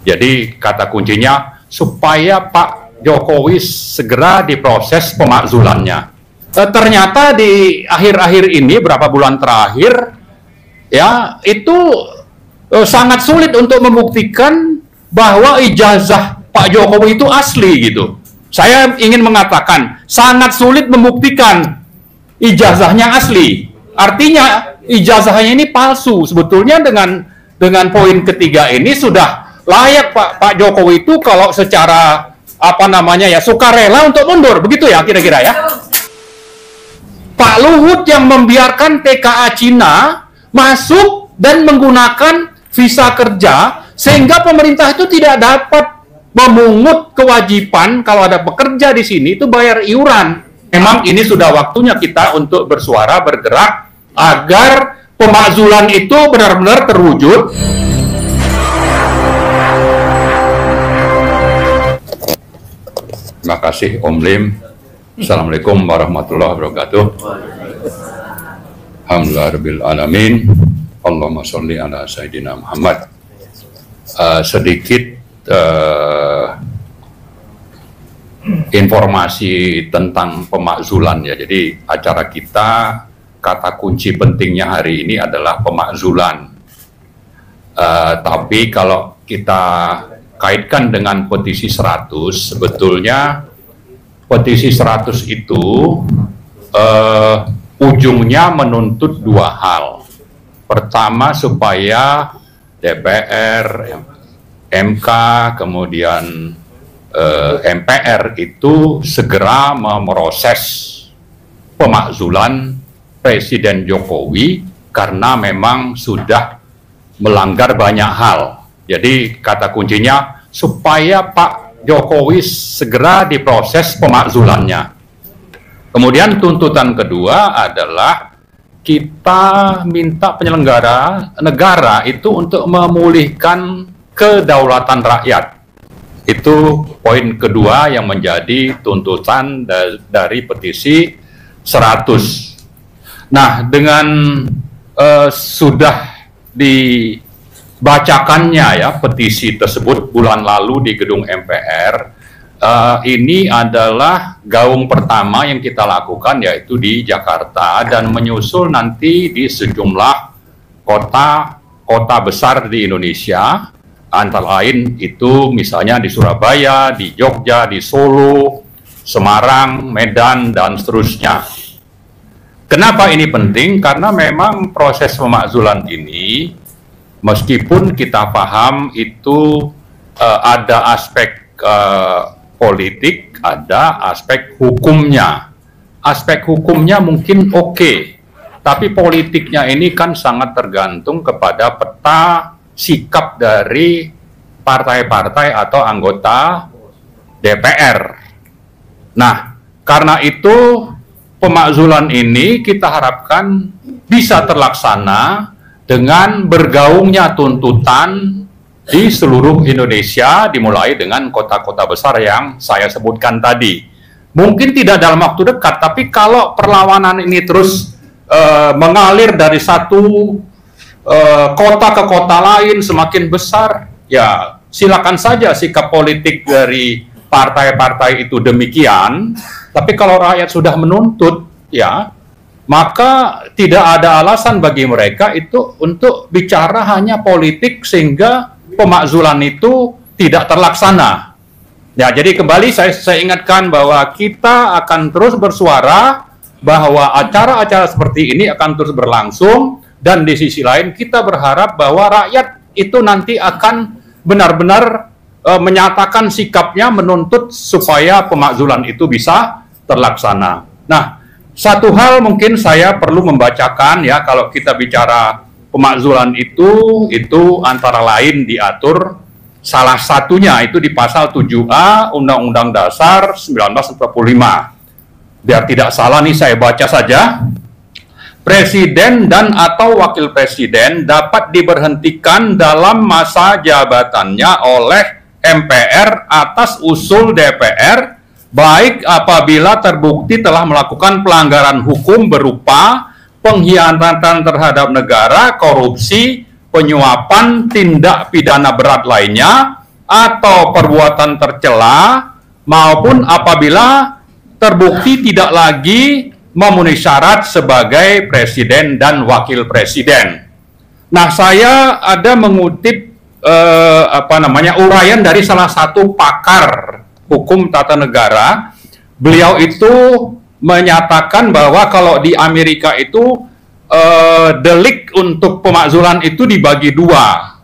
Jadi kata kuncinya supaya Pak Jokowi segera diproses pemakzulannya. Ternyata di akhir-akhir ini, berapa bulan terakhir, ya itu sangat sulit untuk membuktikan bahwa ijazah Pak Jokowi itu asli gitu. Saya ingin mengatakan sangat sulit membuktikan ijazahnya asli. Artinya ijazahnya ini palsu. Sebetulnya dengan poin ketiga ini sudah layak Pak Jokowi itu kalau secara sukarela untuk mundur, begitu ya kira-kira ya. Pak Luhut yang membiarkan TKA Cina masuk dan menggunakan visa kerja sehingga pemerintah itu tidak dapat memungut kewajiban kalau ada pekerja di sini itu bayar iuran. Memang ini sudah waktunya kita untuk bersuara, bergerak agar pemakzulan itu benar-benar terwujud. Terima kasih Om Lim. Assalamualaikum warahmatullahi wabarakatuh. Alhamdulillahirabbil alamin. Allahumma sholli ala sayyidina Muhammad. Sedikit informasi tentang pemakzulan ya. Jadi acara kita, kata kunci pentingnya hari ini adalah pemakzulan. Tapi kalau kita kaitkan dengan petisi 100, sebetulnya petisi 100 itu ujungnya menuntut dua hal. Pertama, supaya DPR, MK, kemudian MPR itu segera memproses pemakzulan Presiden Jokowi karena memang sudah melanggar banyak hal. Jadi kata kuncinya supaya Pak Jokowi segera diproses pemakzulannya. Kemudian tuntutan kedua adalah kita minta penyelenggara negara itu untuk memulihkan kedaulatan rakyat. Itu poin kedua yang menjadi tuntutan dari petisi 100. Nah, dengan sudah dibacakannya ya petisi tersebut bulan lalu di gedung MPR, ini adalah gaung pertama yang kita lakukan yaitu di Jakarta dan menyusul nanti di sejumlah kota besar di Indonesia, antara lain itu misalnya di Surabaya, di Jogja, di Solo, Semarang, Medan, dan seterusnya. Kenapa ini penting? Karena memang proses pemakzulan ini, meskipun kita paham itu ada aspek politik, ada aspek hukumnya. Aspek hukumnya mungkin oke, tapi politiknya ini kan sangat tergantung kepada peta sikap dari partai-partai atau anggota DPR. Nah, karena itu pemakzulan ini kita harapkan bisa terlaksana dengan bergaungnya tuntutan di seluruh Indonesia, dimulai dengan kota-kota besar yang saya sebutkan tadi. Mungkin tidak dalam waktu dekat, tapi kalau perlawanan ini terus mengalir dari satu kota ke kota lain semakin besar, ya silakan saja sikap politik dari partai-partai itu demikian. Tapi kalau rakyat sudah menuntut, ya maka tidak ada alasan bagi mereka itu untuk bicara hanya politik sehingga pemakzulan itu tidak terlaksana. Ya, jadi kembali saya ingatkan bahwa kita akan terus bersuara bahwa acara-acara seperti ini akan terus berlangsung, dan di sisi lain kita berharap bahwa rakyat itu nanti akan benar-benar menyatakan sikapnya menuntut supaya pemakzulan itu bisa terlaksana. Nah, satu hal mungkin saya perlu membacakan ya, kalau kita bicara pemakzulan itu antara lain diatur salah satunya itu di pasal 7A Undang-Undang Dasar 1945. Biar tidak salah nih saya baca saja. Presiden dan atau wakil presiden dapat diberhentikan dalam masa jabatannya oleh MPR atas usul DPR, baik apabila terbukti telah melakukan pelanggaran hukum berupa pengkhianatan terhadap negara, korupsi, penyuapan, tindak pidana berat lainnya, atau perbuatan tercela maupun apabila terbukti tidak lagi memenuhi syarat sebagai presiden dan wakil presiden. Nah, saya ada mengutip uraian dari salah satu pakar hukum tata negara. Beliau itu menyatakan bahwa kalau di Amerika itu delik untuk pemakzulan itu dibagi dua.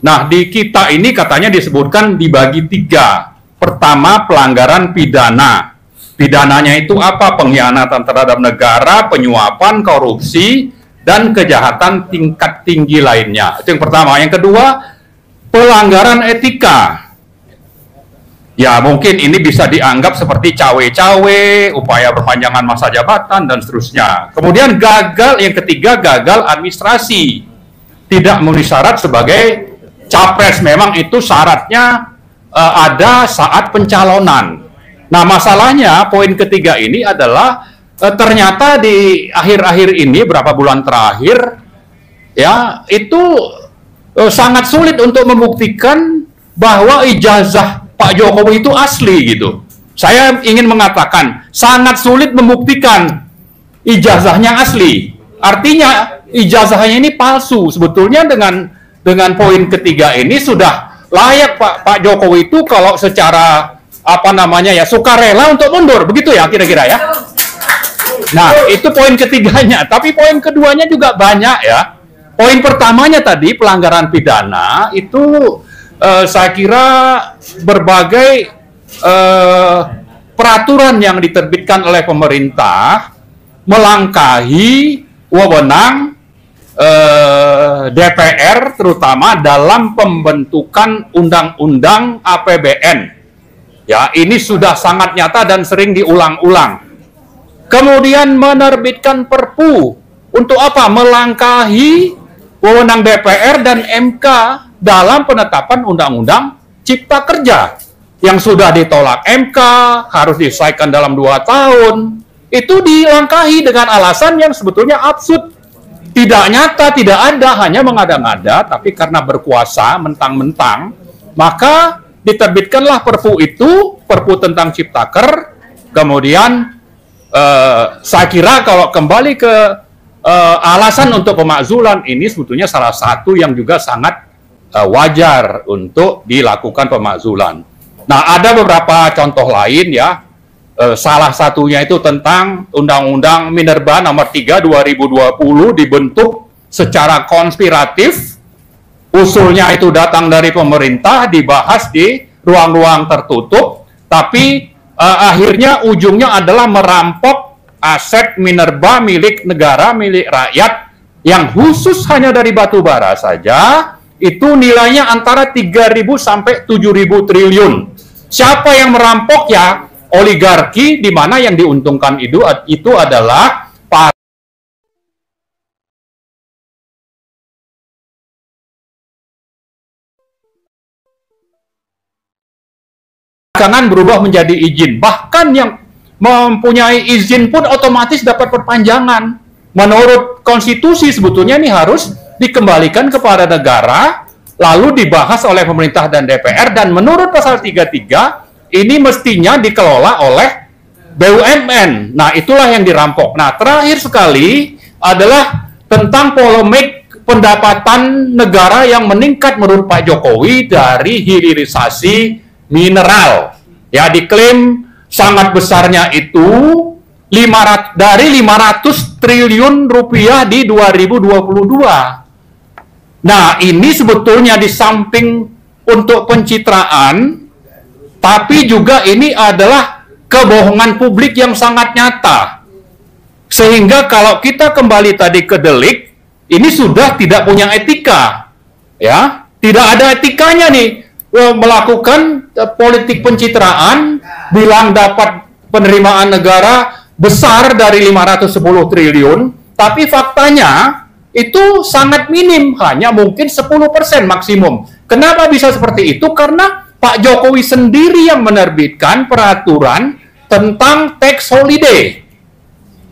Nah, di kita ini katanya disebutkan dibagi tiga. Pertama, pelanggaran pidana. Pidananya itu apa? Pengkhianatan terhadap negara, penyuapan, korupsi, dan kejahatan tingkat tinggi lainnya. Itu yang pertama. Yang kedua, pelanggaran etika. Ya, mungkin ini bisa dianggap seperti cawe-cawe, upaya perpanjangan masa jabatan, dan seterusnya. Kemudian yang ketiga, gagal administrasi. Tidak memenuhi syarat sebagai capres. Memang itu syaratnya ada saat pencalonan. Nah, masalahnya poin ketiga ini adalah ternyata di akhir-akhir ini, berapa bulan terakhir, ya, itu sangat sulit untuk membuktikan bahwa ijazah Pak Jokowi itu asli gitu. Saya ingin mengatakan sangat sulit membuktikan ijazahnya asli. Artinya ijazahnya ini palsu. Sebetulnya dengan poin ketiga ini sudah layak Pak Jokowi itu kalau secara sukarela untuk mundur, begitu ya kira-kira ya. Nah, itu poin ketiganya. Tapi poin keduanya juga banyak ya. Poin pertamanya tadi pelanggaran pidana itu saya kira berbagai peraturan yang diterbitkan oleh pemerintah melangkahi wewenang DPR terutama dalam pembentukan undang-undang APBN. Ya, ini sudah sangat nyata dan sering diulang-ulang. Kemudian menerbitkan Perpu untuk apa? Melangkahi wewenang DPR dan MK dalam penetapan Undang-Undang Cipta Kerja yang sudah ditolak MK, harus diselesaikan dalam 2 tahun. Itu dilangkahi dengan alasan yang sebetulnya absurd. Tidak nyata, tidak ada, hanya mengada-ngada, tapi karena berkuasa mentang-mentang, maka diterbitkanlah Perpu itu, Perpu tentang Ciptaker. Kemudian saya kira kalau kembali ke alasan untuk pemakzulan ini sebetulnya salah satu yang juga sangat wajar untuk dilakukan pemakzulan. Nah, ada beberapa contoh lain ya. Salah satunya itu tentang Undang-Undang Minerba nomor 3 2020 dibentuk secara konspiratif. Usulnya itu datang dari pemerintah, dibahas di ruang-ruang tertutup, tapi akhirnya ujungnya adalah merampok aset minerba milik negara, milik rakyat, yang khusus hanya dari batu bara saja, itu nilainya antara 3.000 sampai 7.000 triliun. Siapa yang merampok? Ya, oligarki, di mana yang diuntungkan itu adalah belakangan berubah menjadi izin. Bahkan yang mempunyai izin pun otomatis dapat perpanjangan. Menurut konstitusi sebetulnya ini harus dikembalikan kepada negara, lalu dibahas oleh pemerintah dan DPR, dan menurut pasal 33 ini mestinya dikelola oleh BUMN. Nah, itulah yang dirampok. Nah, terakhir sekali adalah tentang polemik pendapatan negara yang meningkat menurut Pak Jokowi dari hilirisasi mineral. Ya, diklaim sangat besarnya itu dari 500 triliun rupiah di 2022. Nah, ini sebetulnya di samping untuk pencitraan, tapi juga ini adalah kebohongan publik yang sangat nyata. Sehingga kalau kita kembali tadi ke delik, ini sudah tidak punya etika. Ya, tidak ada etikanya nih. Melakukan politik pencitraan, bilang dapat penerimaan negara besar dari 510 triliun, tapi faktanya itu sangat minim, hanya mungkin 10% maksimum. Kenapa bisa seperti itu? Karena Pak Jokowi sendiri yang menerbitkan peraturan tentang tax holiday.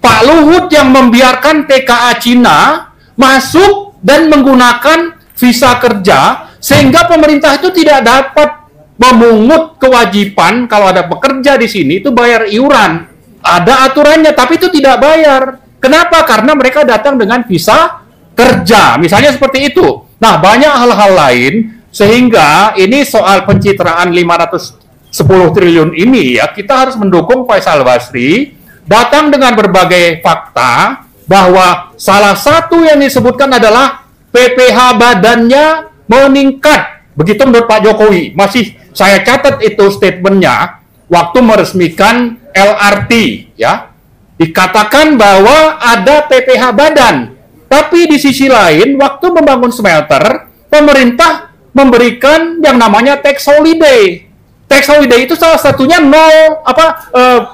Pak Luhut yang membiarkan TKA Cina masuk dan menggunakan visa kerja, sehingga pemerintah itu tidak dapat memungut kewajiban kalau ada pekerja di sini itu bayar iuran. Ada aturannya, tapi itu tidak bayar. Kenapa? Karena mereka datang dengan visa kerja, misalnya seperti itu. Nah, banyak hal-hal lain, sehingga ini soal pencitraan 510 triliun ini ya, kita harus mendukung Faisal Basri datang dengan berbagai fakta bahwa salah satu yang disebutkan adalah PPh badannya meningkat. Begitu menurut Pak Jokowi. Masih saya catat itu statementnya waktu meresmikan LRT ya. Dikatakan bahwa ada PPh badan. Tapi di sisi lain waktu membangun smelter, pemerintah memberikan yang namanya tax holiday. Tax holiday itu salah satunya nol,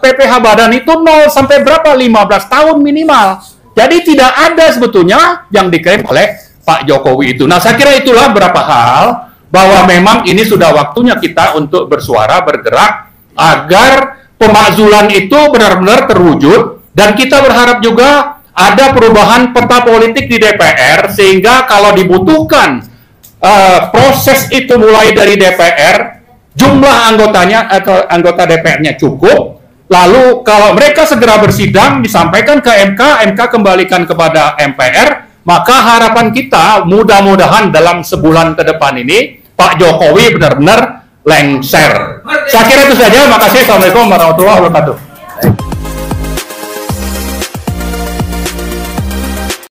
PPh badan itu nol sampai berapa? 15 tahun minimal. Jadi tidak ada sebetulnya yang diklaim oleh Pak Jokowi itu. Nah, saya kira itulah beberapa hal bahwa memang ini sudah waktunya kita untuk bersuara, bergerak agar pemakzulan itu benar-benar terwujud, dan kita berharap juga ada perubahan peta politik di DPR sehingga kalau dibutuhkan proses itu mulai dari DPR, jumlah anggotanya atau anggota DPR-nya cukup, lalu kalau mereka segera bersidang disampaikan ke MK, MK kembalikan kepada MPR, maka harapan kita mudah-mudahan dalam sebulan ke depan ini Pak Jokowi benar-benar lengser. Saya kira itu saja. Makasih. Assalamualaikum warahmatullahi wabarakatuh.